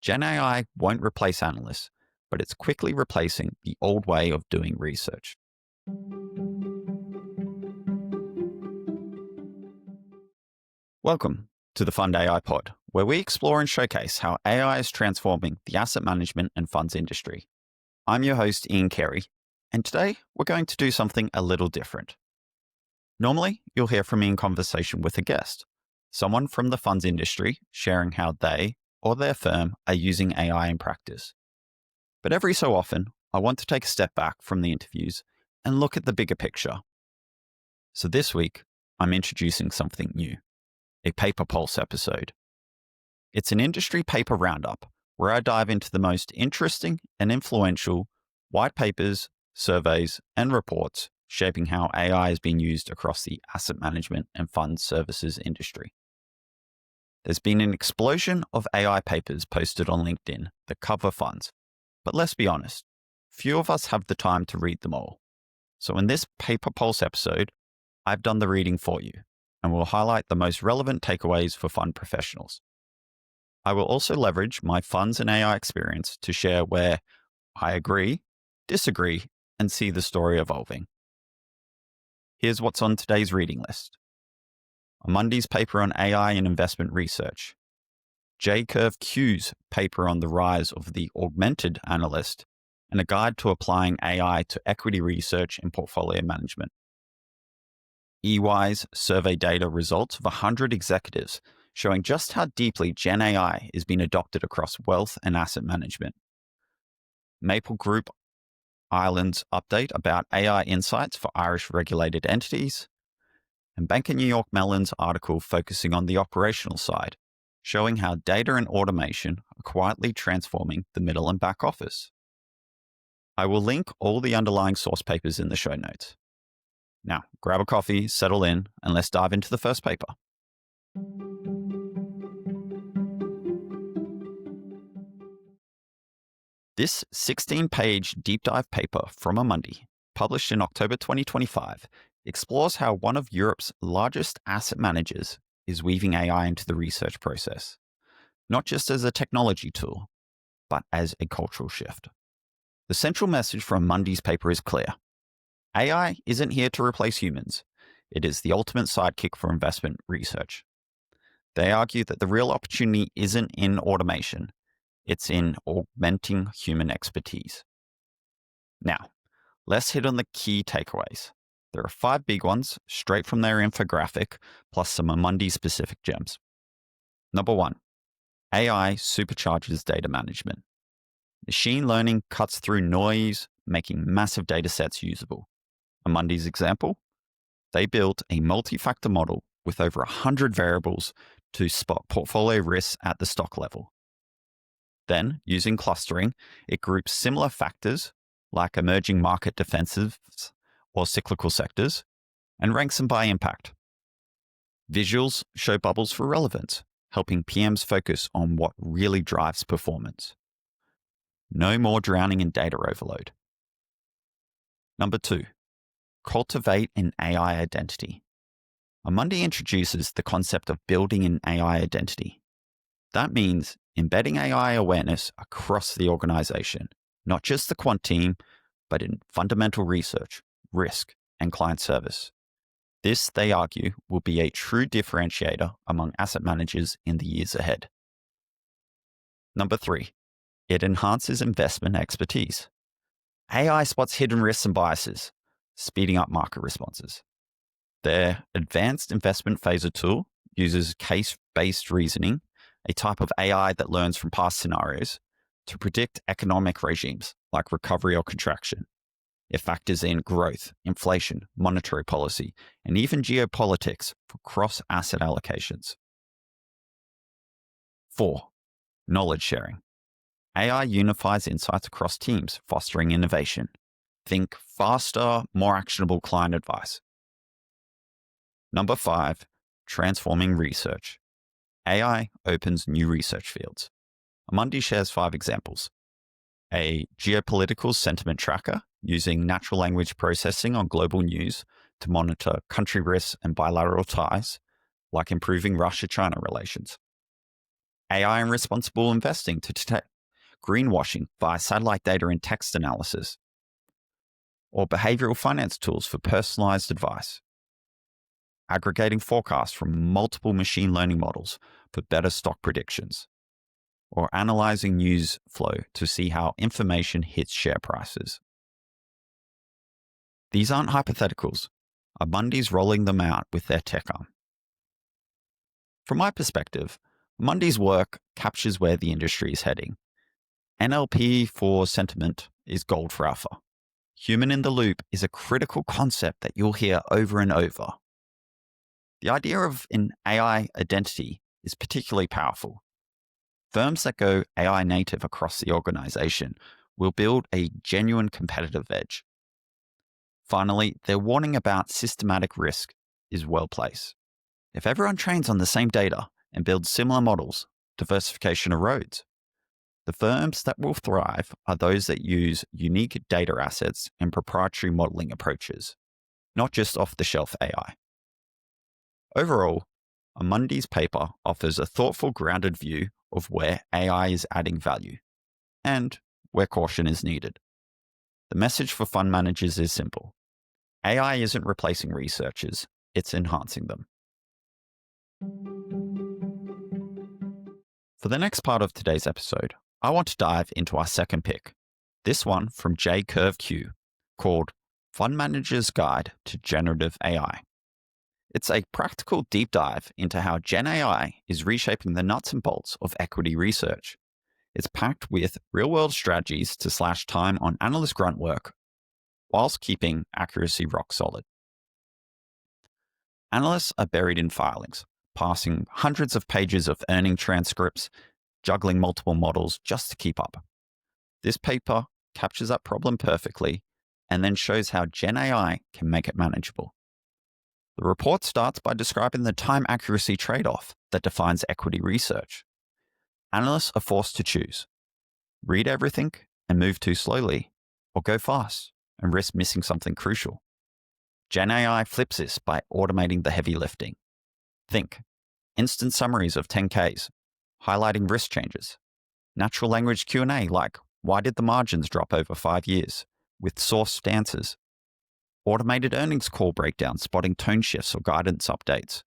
GenAI won't replace analysts, but it's quickly replacing the old way of doing research. Welcome to the Fund AI Pod, where we explore and showcase how AI is transforming the asset management and funds industry. I'm your host, Iain Carey, and today we're going to do something a little different. Normally, you'll hear from me in conversation with a guest, someone from the funds industry sharing how they or their firm are using AI in practice. But every so often, I want to take a step back from the interviews and look at the bigger picture. So this week, I'm introducing something new, a Paper Pulse episode. It's an industry paper roundup where I dive into the most interesting and influential white papers, surveys, and reports shaping how AI is being used across the asset management and fund services industry. There's been an explosion of AI papers posted on LinkedIn that cover funds, but let's be honest, few of us have the time to read them all. So in this Paper Pulse episode, I've done the reading for you and will highlight the most relevant takeaways for fund professionals. I will also leverage my funds and AI experience to share where I agree, disagree, and see the story evolving. Here's what's on today's reading list. Amundi's paper on AI and investment research, JcurveIQ's paper on the rise of the augmented analyst, and a guide to applying AI to equity research and portfolio management. EY's survey data results of 100 executives showing just how deeply GenAI is being adopted across wealth and asset management. Maple Group Ireland's update about AI insights for Irish regulated entities, and Bank of New York Mellon's article focusing on the operational side, showing how data and automation are quietly transforming the middle and back office. I will link all the underlying source papers in the show notes. Now, grab a coffee, settle in, and let's dive into the first paper. This 16-page deep dive paper from Amundi, published in October 2025, explores how one of Europe's largest asset managers is weaving AI into the research process, not just as a technology tool, but as a cultural shift. The central message from Amundi's paper is clear. AI isn't here to replace humans. It is the ultimate sidekick for investment research. They argue that the real opportunity isn't in automation. It's in augmenting human expertise. Now, let's hit on the key takeaways. There are 5 big ones, straight from their infographic, plus some Amundi-specific gems. Number 1, AI supercharges data management. Machine learning cuts through noise, making massive data sets usable. Amundi's example? They built a multi-factor model with over 100 variables to spot portfolio risks at the stock level. Then, using clustering, it groups similar factors, like emerging market defensives or cyclical sectors, and ranks them by impact. Visuals show bubbles for relevance, helping PMs focus on what really drives performance. No more drowning in data overload. Number 2, cultivate an AI identity. Amundi introduces the concept of building an AI identity. That means embedding AI awareness across the organization, not just the quant team, but in fundamental research, risk, and client service. This, they argue, will be a true differentiator among asset managers in the years ahead. Number 3, it enhances investment expertise. AI spots hidden risks and biases, speeding up market responses. Their advanced investment phaser tool uses case-based reasoning, a type of AI that learns from past scenarios, to predict economic regimes like recovery or contraction. It factors in growth, inflation, monetary policy, and even geopolitics for cross-asset allocations. 4, knowledge sharing. AI unifies insights across teams, fostering innovation. Think faster, more actionable client advice. Number 5, transforming research. AI opens new research fields. Amundi shares 5 examples. A geopolitical sentiment tracker using natural language processing on global news to monitor country risks and bilateral ties, like improving Russia-China relations. AI and responsible investing to detect greenwashing via satellite data and text analysis, or behavioral finance tools for personalized advice, aggregating forecasts from multiple machine learning models for better stock predictions, or analyzing news flow to see how information hits share prices. These aren't hypotheticals. Amundi's rolling them out with their tech arm. From my perspective, Amundi's work captures where the industry is heading. NLP for sentiment is gold for alpha. Human in the loop is a critical concept that you'll hear over and over. The idea of an AI identity is particularly powerful. Firms that go AI native across the organization will build a genuine competitive edge. Finally, their warning about systematic risk is well placed. If everyone trains on the same data and builds similar models, diversification erodes. The firms that will thrive are those that use unique data assets and proprietary modeling approaches, not just off-the-shelf AI. Overall, Amundi's paper offers a thoughtful, grounded view of where AI is adding value and where caution is needed. The message for fund managers is simple. AI isn't replacing researchers, it's enhancing them. For the next part of today's episode, I want to dive into our second pick, this one from JcurveIQ, called Fund Manager's Guide to Generative AI. It's a practical deep dive into how GenAI is reshaping the nuts and bolts of equity research. It's packed with real-world strategies to slash time on analyst grunt work whilst keeping accuracy rock solid. Analysts are buried in filings, passing hundreds of pages of earning transcripts, juggling multiple models just to keep up. This paper captures that problem perfectly and then shows how GenAI can make it manageable. The report starts by describing the time accuracy trade-off that defines equity research. Analysts are forced to choose: read everything and move too slowly, or go fast and risk missing something crucial. GenAI flips this by automating the heavy lifting. Think: instant summaries of 10Ks, highlighting risk changes, natural language Q&A like why did the margins drop over 5 years, with sourced answers, automated earnings call breakdowns spotting tone shifts or guidance updates,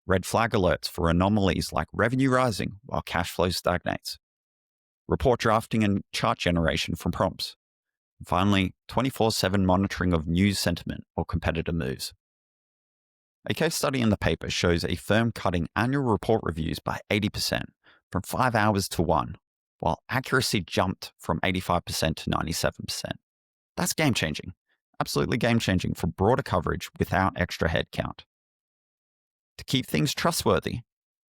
red flag alerts for anomalies like revenue rising while cash flow stagnates, report drafting and chart generation from prompts, and finally, 24/7 monitoring of news sentiment or competitor moves. A case study in the paper shows a firm cutting annual report reviews by 80%, from 5 hours to 1, while accuracy jumped from 85% to 97%. That's game-changing. Absolutely game-changing for broader coverage without extra headcount. To keep things trustworthy,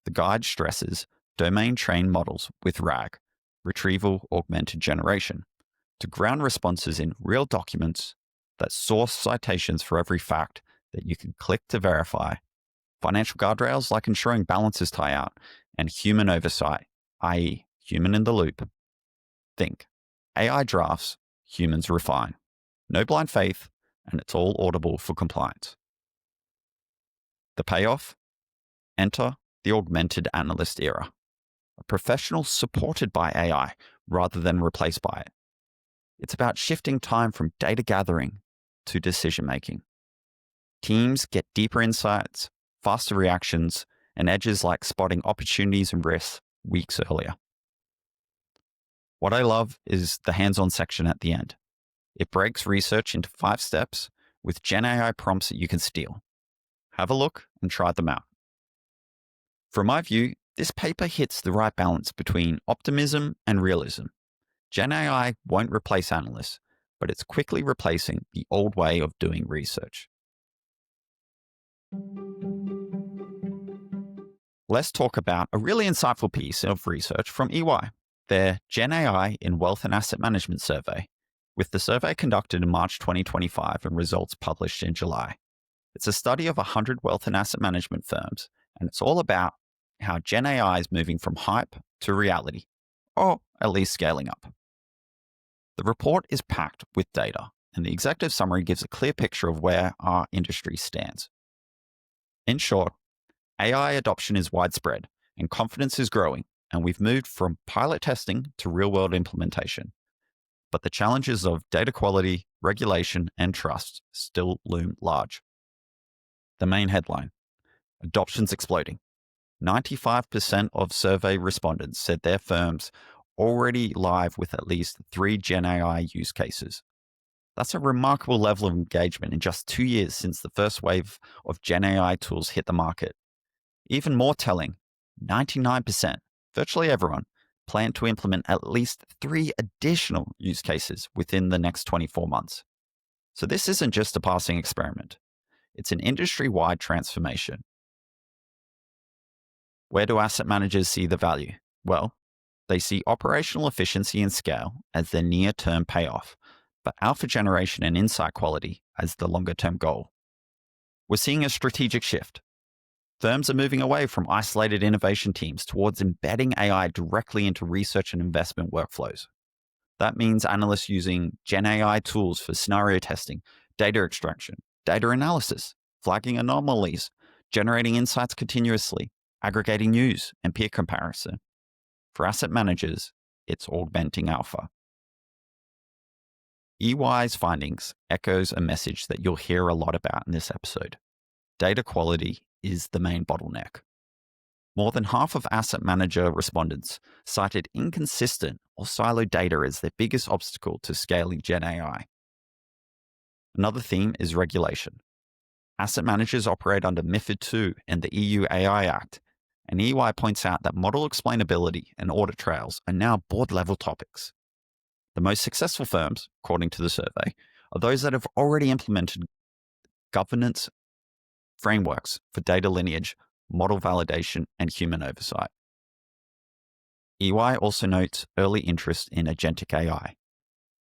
the guide stresses domain-trained models with RAG, retrieval augmented generation, to ground responses in real documents that source citations for every fact that you can click to verify, financial guardrails like ensuring balances tie out, and human oversight, i.e. human in the loop. Think: AI drafts, humans refine. No blind faith, and it's all audible for compliance. The payoff? Enter the augmented analyst era. A professional supported by AI rather than replaced by it. It's about shifting time from data gathering to decision making. Teams get deeper insights, faster reactions, and edges like spotting opportunities and risks weeks earlier. What I love is the hands-on section at the end. It breaks research into 5 steps with GenAI prompts that you can steal. Have a look and try them out. From my view, this paper hits the right balance between optimism and realism. GenAI won't replace analysts, but it's quickly replacing the old way of doing research. Let's talk about a really insightful piece of research from EY, their GenAI in Wealth and Asset Management survey, with the survey conducted in March 2025 and results published in July. It's a study of 100 wealth and asset management firms, and it's all about how GenAI is moving from hype to reality, or at least scaling up. The report is packed with data, and the executive summary gives a clear picture of where our industry stands. In short, AI adoption is widespread, and confidence is growing and we've moved from pilot testing to real-world implementation. But the challenges of data quality, regulation, and trust still loom large. The main headline: adoption's exploding. 95% of survey respondents said their firms already live with at least 3 GenAI use cases. That's a remarkable level of engagement in just 2 years since the first wave of GenAI tools hit the market. Even more telling, 99%, virtually everyone, plan to implement at least 3 additional use cases within the next 24 months. So this isn't just a passing experiment. It's an industry-wide transformation. Where do asset managers see the value? Well, they see operational efficiency and scale as their near-term payoff, but alpha generation and insight quality as the longer-term goal. We're seeing a strategic shift. Firms are moving away from isolated innovation teams towards embedding AI directly into research and investment workflows. That means analysts using GenAI tools for scenario testing, data extraction, data analysis, flagging anomalies, generating insights continuously, aggregating news, and peer comparison. For asset managers, it's augmenting alpha. EY's findings echoes a message that you'll hear a lot about in this episode. Data quality is the main bottleneck. More than half of asset manager respondents cited inconsistent or siloed data as their biggest obstacle to scaling GenAI. Another theme is regulation. Asset managers operate under MiFID II and the EU AI Act, and EY points out that model explainability and audit trails are now board-level topics. The most successful firms, according to the survey, are those that have already implemented governance frameworks for data lineage, model validation, and human oversight. EY also notes early interest in agentic AI.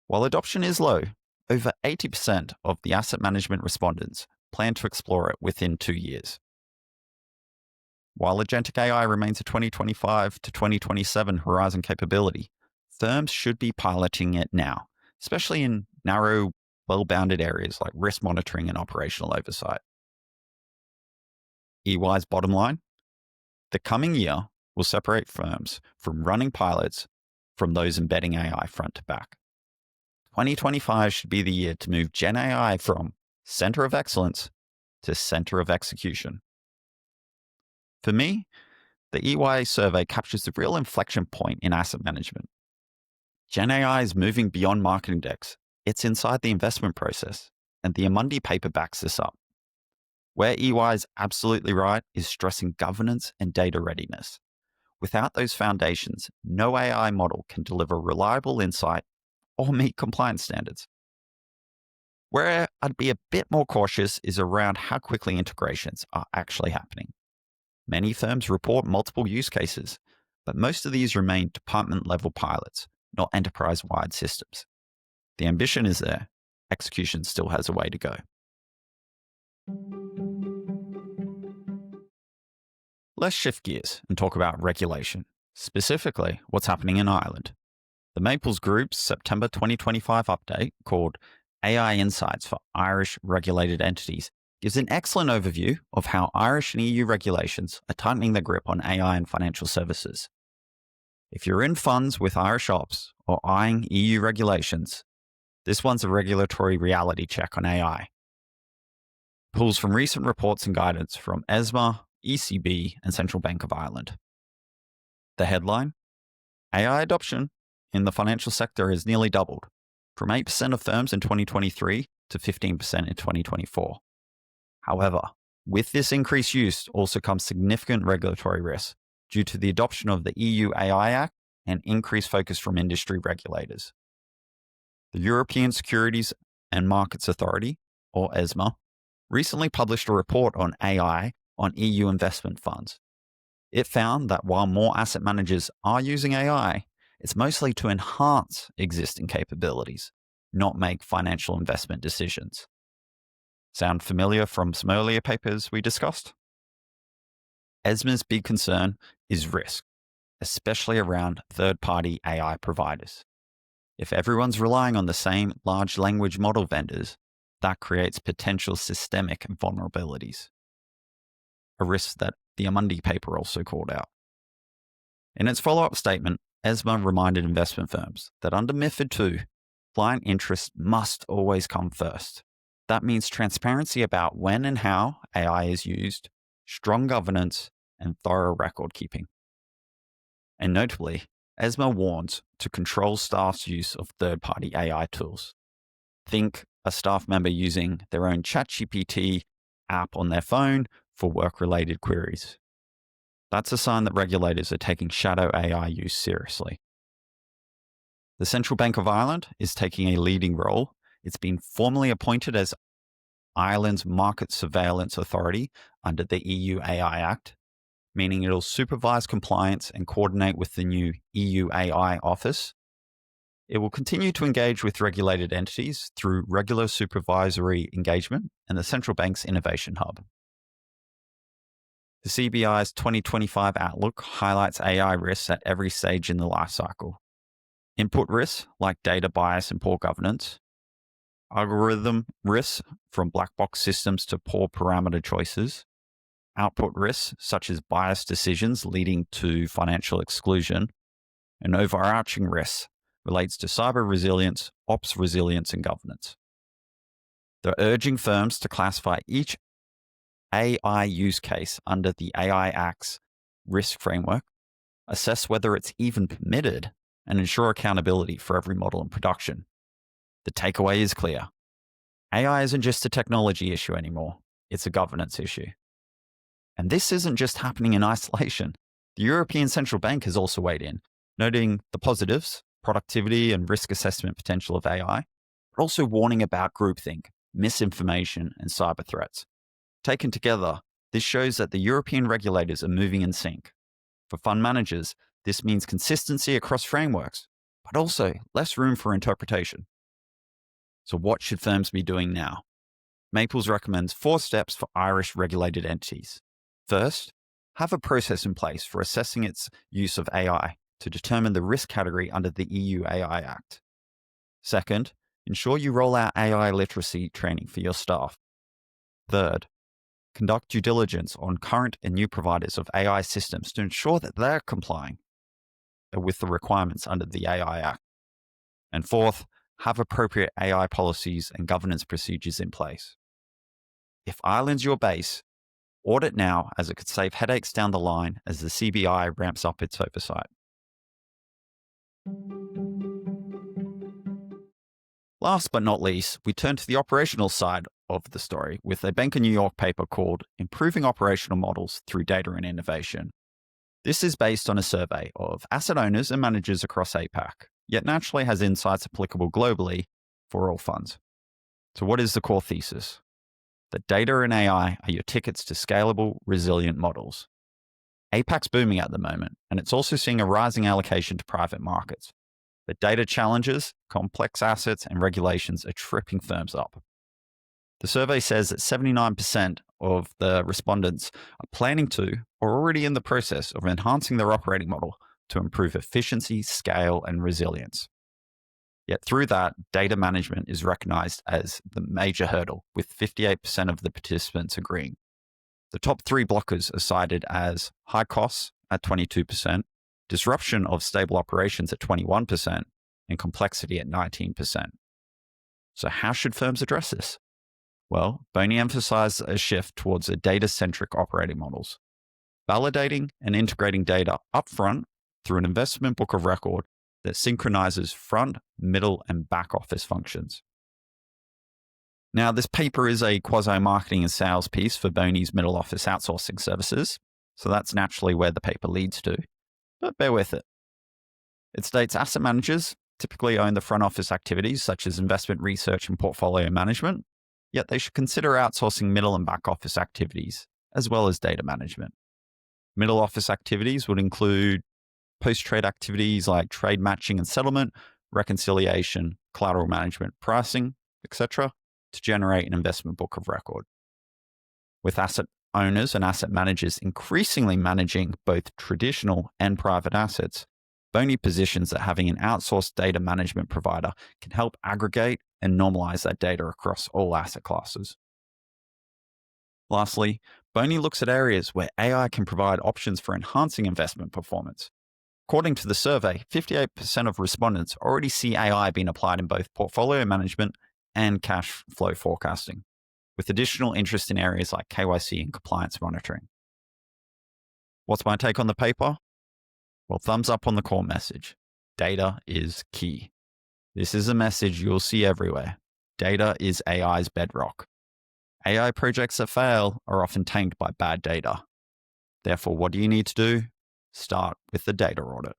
While adoption is low, over 80% of the asset management respondents plan to explore it within 2 years. While agentic AI remains a 2025 to 2027 horizon capability, firms should be piloting it now, especially in narrow, well-bounded areas like risk monitoring and operational oversight. EY's bottom line: the coming year will separate firms from running pilots from those embedding AI front to back. 2025 should be the year to move GenAI from center of excellence to center of execution. For me, the EY survey captures the real inflection point in asset management. GenAI is moving beyond marketing decks. It's inside the investment process, and the Amundi paper backs this up. Where EY is absolutely right is stressing governance and data readiness. Without those foundations, no AI model can deliver reliable insight or meet compliance standards. Where I'd be a bit more cautious is around how quickly integrations are actually happening. Many firms report multiple use cases, but most of these remain department-level pilots, not enterprise-wide systems. The ambition is there. Execution still has a way to go. Let's shift gears and talk about regulation, specifically what's happening in Ireland. The Maples Group's September 2025 update, called AI Insights for Irish Regulated Entities, gives an excellent overview of how Irish and EU regulations are tightening their grip on AI and financial services. If you're in funds with Irish ops or eyeing EU regulations, this one's a regulatory reality check on AI. Pulls from recent reports and guidance from ESMA, ECB, and Central Bank of Ireland. The headline: AI adoption in the financial sector has nearly doubled, from 8% of firms in 2023 to 15% in 2024. However, with this increased use also comes significant regulatory risks due to the adoption of the EU AI Act and increased focus from industry regulators. The European Securities and Markets Authority, or ESMA, recently published a report on AI on EU investment funds. It found that while more asset managers are using AI, it's mostly to enhance existing capabilities, not make financial investment decisions. Sound familiar from some earlier papers we discussed? ESMA's big concern is risk, especially around third-party AI providers. If everyone's relying on the same large language model vendors, that creates potential systemic vulnerabilities, a risk that the Amundi paper also called out. In its follow-up statement, 𝐻𝐼 reminded investment firms that under MiFID II, client interest must always come first. That means transparency about when and how AI is used, strong governance, and thorough record keeping. And notably, 𝐻𝐼 warns to control staff's use of third-party AI tools. Think a staff member using their own ChatGPT app on their phone for work-related queries. That's a sign that regulators are taking shadow AI use seriously. The Central Bank of Ireland is taking a leading role. It's been formally appointed as Ireland's Market Surveillance Authority under the EU AI Act, meaning it'll supervise compliance and coordinate with the new EU AI office. It will continue to engage with regulated entities through regular supervisory engagement and the Central Bank's Innovation Hub. The CBI's 2025 outlook highlights AI risks at every stage in the lifecycle. Input risks, like data bias and poor governance. Algorithm risks, from black box systems to poor parameter choices. Output risks, such as biased decisions leading to financial exclusion. And overarching risks relates to cyber resilience, ops resilience, and governance. They're urging firms to classify each AI use case under the AI Act's risk framework, assess whether it's even permitted, and ensure accountability for every model in production. The takeaway is clear. AI isn't just a technology issue anymore, it's a governance issue. And this isn't just happening in isolation. The European Central Bank has also weighed in, noting the positives, productivity and risk assessment potential of AI, but also warning about groupthink, misinformation, and cyber threats. Taken together, this shows that the European regulators are moving in sync. For fund managers, this means consistency across frameworks, but also less room for interpretation. So what should firms be doing now? Maples recommends 4 steps for Irish regulated entities. First, have a process in place for assessing its use of AI to determine the risk category under the EU AI Act. Second, ensure you roll out AI literacy training for your staff. Third, conduct due diligence on current and new providers of AI systems to ensure that they're complying with the requirements under the AI Act. And fourth, have appropriate AI policies and governance procedures in place. If Ireland's your base, audit now, as it could save headaches down the line as the CBI ramps up its oversight. Last but not least, we turn to the operational side of the story with a Bank of New York paper called Improving Operational Models Through Data and Innovation. This is based on a survey of asset owners and managers across APAC, yet naturally has insights applicable globally for all funds. So what is the core thesis? That data and AI are your tickets to scalable, resilient models. APAC's booming at the moment, and it's also seeing a rising allocation to private markets. But data challenges, complex assets, and regulations are tripping firms up. The survey says that 79% of the respondents are planning to or already in the process of enhancing their operating model to improve efficiency, scale, and resilience. Yet through that, data management is recognized as the major hurdle, with 58% of the participants agreeing. The top 3 blockers are cited as high costs at 22%, disruption of stable operations at 21%, and complexity at 19%. So how should firms address this? Well, BNY emphasized a shift towards a data-centric operating models, validating and integrating data upfront through an investment book of record that synchronizes front, middle, and back office functions. Now, this paper is a quasi-marketing and sales piece for BNY's middle office outsourcing services, so that's naturally where the paper leads to, but bear with it. It states asset managers typically own the front office activities such as investment research and portfolio management, yet they should consider outsourcing middle and back office activities, as well as data management. Middle office activities would include post-trade activities like trade matching and settlement, reconciliation, collateral management, pricing, etc., to generate an investment book of record. With asset owners and asset managers increasingly managing both traditional and private assets, BNY positions that having an outsourced data management provider can help aggregate and normalize that data across all asset classes. Lastly, BNY looks at areas where AI can provide options for enhancing investment performance. According to the survey, 58% of respondents already see AI being applied in both portfolio management and cash flow forecasting, with additional interest in areas like KYC and compliance monitoring. What's my take on the paper? Well, thumbs up on the core message. Data is key. This is a message you'll see everywhere. Data is AI's bedrock. AI projects that fail are often tanked by bad data. Therefore, what do you need to do? Start with the data audit.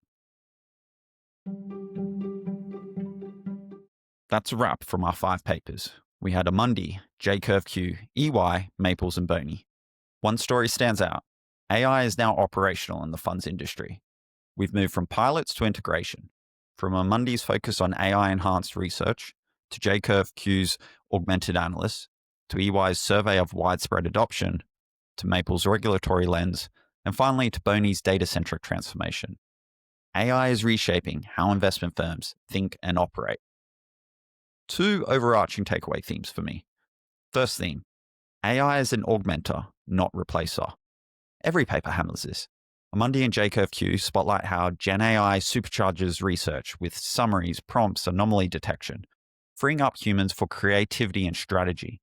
That's a wrap from our 5 papers. We had Amundi, JcurveIQ, EY, Maples and Boney. One story stands out. AI is now operational in the funds industry. We've moved from pilots to integration, from Amundi's focus on AI-enhanced research, to JcurveIQ's augmented analysts, to EY's survey of widespread adoption, to Maple's regulatory lens, and finally to Boney's data-centric transformation. AI is reshaping how investment firms think and operate. 2 overarching takeaway themes for me. First theme, AI is an augmenter, not replacer. Every paper hammers this. Amundi and JcurveIQ spotlight how GenAI supercharges research with summaries, prompts, anomaly detection, freeing up humans for creativity and strategy.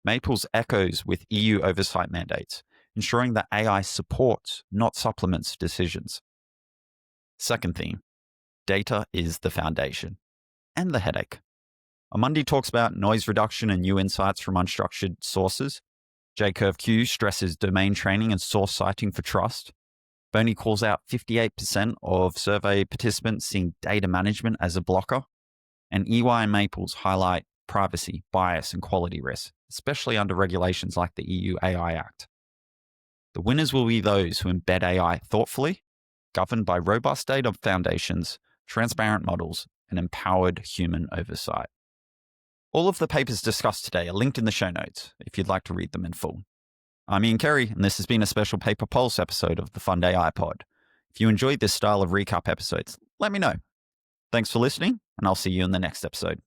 Maples echoes with EU oversight mandates, ensuring that AI supports, not supplements, decisions. Second theme, data is the foundation and the headache. Amundi talks about noise reduction and new insights from unstructured sources. JcurveIQ stresses domain training and source citing for trust. Boney calls out 58% of survey participants seeing data management as a blocker. And EY and Maples highlight privacy, bias, and quality risks, especially under regulations like the EU AI Act. The winners will be those who embed AI thoughtfully, governed by robust data foundations, transparent models, and empowered human oversight. All of the papers discussed today are linked in the show notes if you'd like to read them in full. I'm Iain Carey, and this has been a special Paper Pulse episode of the Fund AI Pod. If you enjoyed this style of recap episodes, let me know. Thanks for listening, and I'll see you in the next episode.